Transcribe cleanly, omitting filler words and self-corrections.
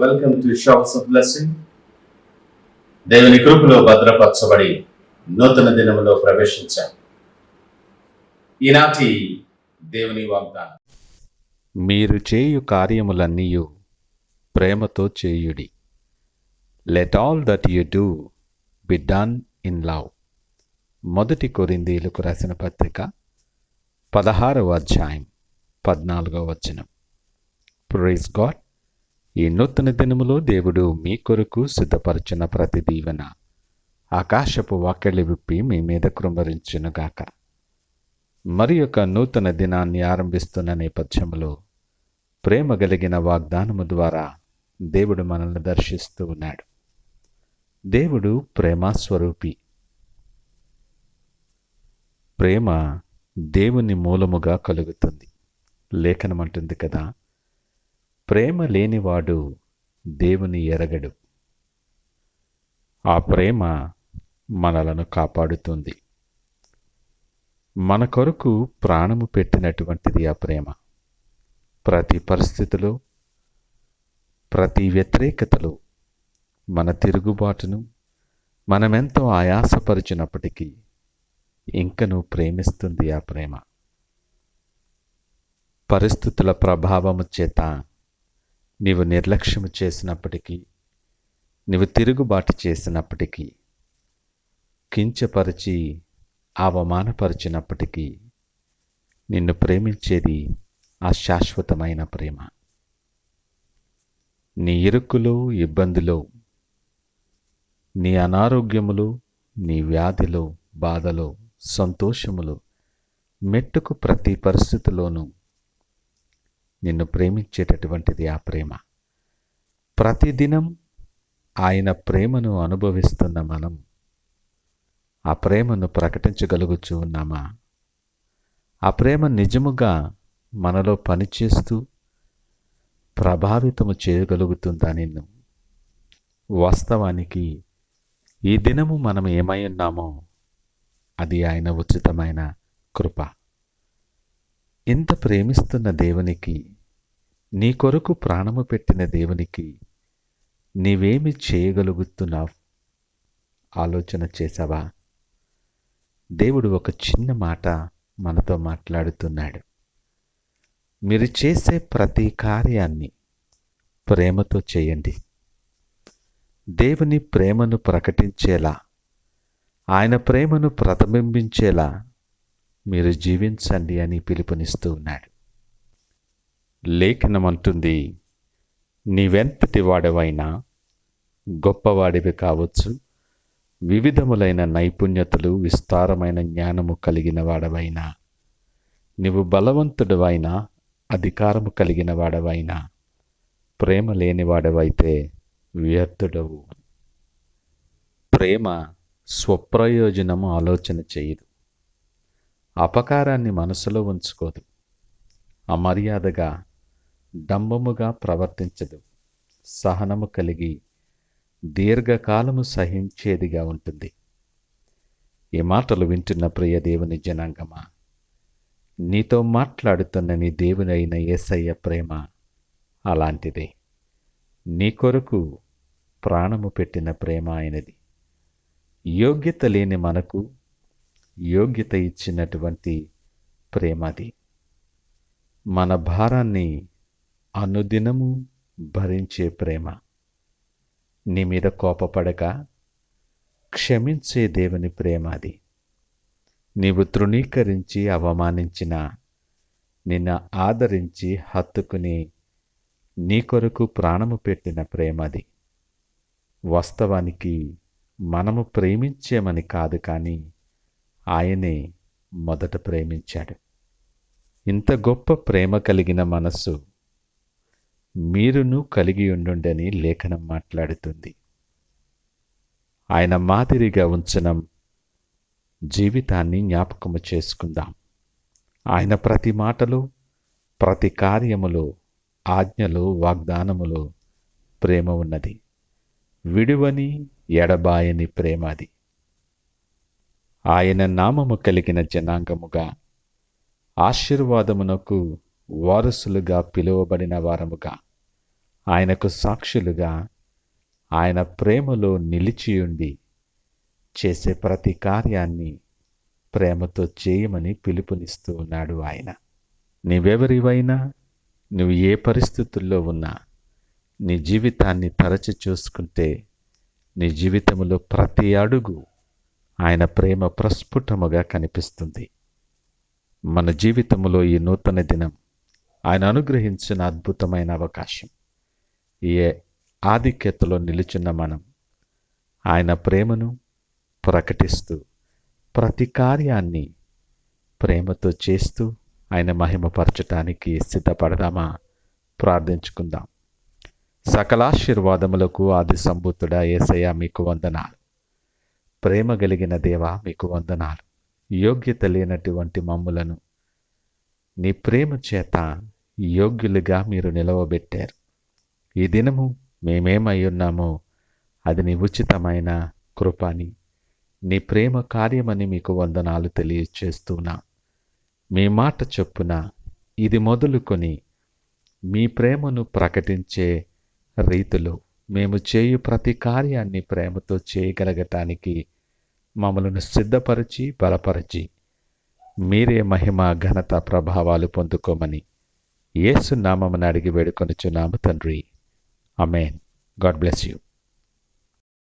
Welcome to showers of blessing. దేవుని కృపలో భద్రపరచబడి నూతన దినములో ప్రవేశించాం. ఈనాటి దేవుని వాగ్దానం, మీరు చేయు కార్యములన్నీయు ప్రేమతో చేయుడి. Let all that you do be done in love. 1 కొరింథీయులకు రాసిన పత్రిక 16వ అధ్యాయం 14వ వచనం. Praise God. ఈ నూతన దినములో దేవుడు మీ కొరకు సిద్ధపరచిన ప్రతి దీవెన ఆకాశపు వాక్యలు విప్పి మీ మీద కృంభరించునుగాక. మరి యొక్క నూతన దినాన్ని ఆరంభిస్తున్న నేపథ్యంలో ప్రేమ కలిగిన వాగ్దానము ద్వారా దేవుడు మనల్ని దర్శిస్తూ ఉన్నాడు. దేవుడు ప్రేమస్వరూపి. ప్రేమ దేవుని మూలముగా కలుగుతుంది. లేఖనం అంటుంది కదా, ప్రేమ లేనివాడు దేవుని ఎరగడు. ఆ ప్రేమ మనలను కాపాడుతుంది. మన కొరకు ప్రాణము పెట్టినటువంటిది ఆ ప్రేమ. ప్రతి పరిస్థితిలో, ప్రతి వ్యతిరేకతలో, మన తిరుగుబాటును మనమెంతో ఆయాసపరిచినప్పటికీ ఇంకనూ ప్రేమిస్తుంది ఆ ప్రేమ. పరిస్థితుల ప్రభావము చేత నీవు నిర్లక్ష్యము చేసినప్పటికీ, నీవు తిరుగుబాటు చేసినప్పటికీ, కించపరిచి అవమానపరిచినప్పటికీ నిన్ను ప్రేమించేది ఆ శాశ్వతమైన ప్రేమ. నీ ఇరుకులో, ఇబ్బందిలో, నీ అనారోగ్యములో, నీ వ్యాధిలో, బాధలో, సంతోషములో, మెట్టుకు ప్రతి పరిస్థితిలోనూ నిన్ను ప్రేమించేటటువంటిది ఆ ప్రేమ. ప్రతిదినం ఆయన ప్రేమను అనుభవిస్తున్న మనం ఆ ప్రేమను ప్రకటించగలుగుచూ ఉన్నామా? ఆ ప్రేమ నిజముగా మనలో పనిచేస్తూ ప్రభావితము చేయగలుగుతుందా నిన్ను? వాస్తవానికి ఈ దినము మనం ఏమై ఉన్నామో అది ఆయన ఉచితమైన కృప. ఇంత ప్రేమిస్తున్న దేవునికి, నీ కొరకు ప్రాణము పెట్టిన దేవునికి నీవేమి చేయగలుగుతున్నావు? ఆలోచన చేశావా? దేవుడు ఒక చిన్న మాట మనతో మాట్లాడుతున్నాడు. మీరు చేసే ప్రతి కార్యాన్ని ప్రేమతో చేయండి. దేవుని ప్రేమను ప్రకటించేలా, ఆయన ప్రేమను ప్రతిబింబించేలా మీరు జీవించండి అని పిలుపునిస్తూ ఉన్నాడు. లేఖనం అంటుంది, నీవెంతటి వాడవైనా, గొప్పవాడివి కావచ్చు, వివిధములైన నైపుణ్యతలు, విస్తారమైన జ్ఞానము కలిగిన వాడవైనా, నీవు బలవంతుడవైనా, అధికారము కలిగిన వాడవైనా, ప్రేమ లేనివాడవైతే వ్యర్థుడవు. ప్రేమ స్వప్రయోజనము ఆలోచన చేయదు. అపకారాన్ని మనసులో ఉంచుకోదు. అమర్యాదగా, డంబముగా ప్రవర్తించదు. సహనము కలిగి దీర్ఘకాలము సహించేదిగా ఉంటుంది. ఈ మాటలు వింటున్న ప్రియ దేవుని జనాంగమా, నీతో మాట్లాడుతున్న నీ దేవునైన యేసయ్య ప్రేమ అలాంటిదే. నీ కొరకు ప్రాణము పెట్టిన ప్రేమ ఆయనది. యోగ్యత లేని మనకు యోగ్యత ఇచ్చినటువంటి ప్రేమది. మన భారాన్ని అనుదినము భరించే ప్రేమ. నీ మీద కోపపడక క్షమించే దేవుని ప్రేమ అది. నీవు తృణీకరించి అవమానించిన, నిన్ను ఆదరించి హత్తుకుని నీ కొరకు ప్రాణము పెట్టిన ప్రేమది. వాస్తవానికి మనము ప్రేమించేమని కాదు, కానీ ఆయనే మొదట ప్రేమించాడు. ఇంత గొప్ప ప్రేమ కలిగిన మనస్సు మీరును కలిగి ఉండుండని లేఖనం మాట్లాడుతుంది. ఆయన మాదిరిగా ఉంచిన జీవితాన్ని జ్ఞాపకము చేసుకుందాం. ఆయన ప్రతి మాటలో, ప్రతి కార్యములో, ఆజ్ఞలో, వాగ్దానములో ప్రేమ ఉన్నది. విడువని ఎడబాయని ప్రేమ అది. ఆయన నామము కలిగిన జనాంగముగా, ఆశీర్వాదమునకు వారసులుగా పిలువబడిన వారముగా ఆయనకు సాక్షులుగా ఆయన ప్రేమలో నిలిచియుండి చేసే ప్రతి కార్యాన్ని ప్రేమతో చేయమని పిలుపునిస్తూ ఉన్నాడు ఆయన. నీవెవరివైనా, నువ్వు ఏ పరిస్థితుల్లో ఉన్నా, నీ జీవితాన్ని తరచి చూసుకుంటే నీ జీవితంలో ప్రతి అడుగు ఆయన ప్రేమ ప్రస్ఫుటముగా కనిపిస్తుంది. మన జీవితంలో ఈ నూతన దినం ఆయన అనుగ్రహించిన అద్భుతమైన అవకాశం. ఈ ఆధిక్యతలో నిలుచున్న మనం ఆయన ప్రేమను ప్రకటిస్తూ ప్రతి కార్యాన్ని ప్రేమతో చేస్తూ ఆయన మహిమపరచటానికి సిద్ధపడదామా? ప్రార్థించుకుందాం. సకలాశీర్వాదములకు ఆది సంభూతుడా యేసయ్య, మీకు వందనాలు. ప్రేమ కలిగిన దేవా, మీకు వందనాలు. యోగ్యత లేనటువంటి మమ్ములను నీ ప్రేమ చేత యోగ్యులుగా మీరు నిలవబెట్టారు. ఈ దినము మేమేమై ఉన్నామో అది నీ ఉచితమైన కృపని, నీ ప్రేమ కార్యమని మీకు వందనాలు తెలియచేస్తున్నా. మీ మాట చొప్పున ఇది మొదలుకొని మీ ప్రేమను ప్రకటించే రీతిలో మేము చేయు ప్రతి కార్యాన్ని ప్రేమతో చేయగలగటానికి మమ్మలను సిద్ధపరిచి బలపరిచి మీరే మహిమ ఘనత ప్రభావాలు పొందుకోమని యేసు నామమున అడిగి వేడుకొనుచున్నాము తండ్రి. ఆమేన్. God bless you.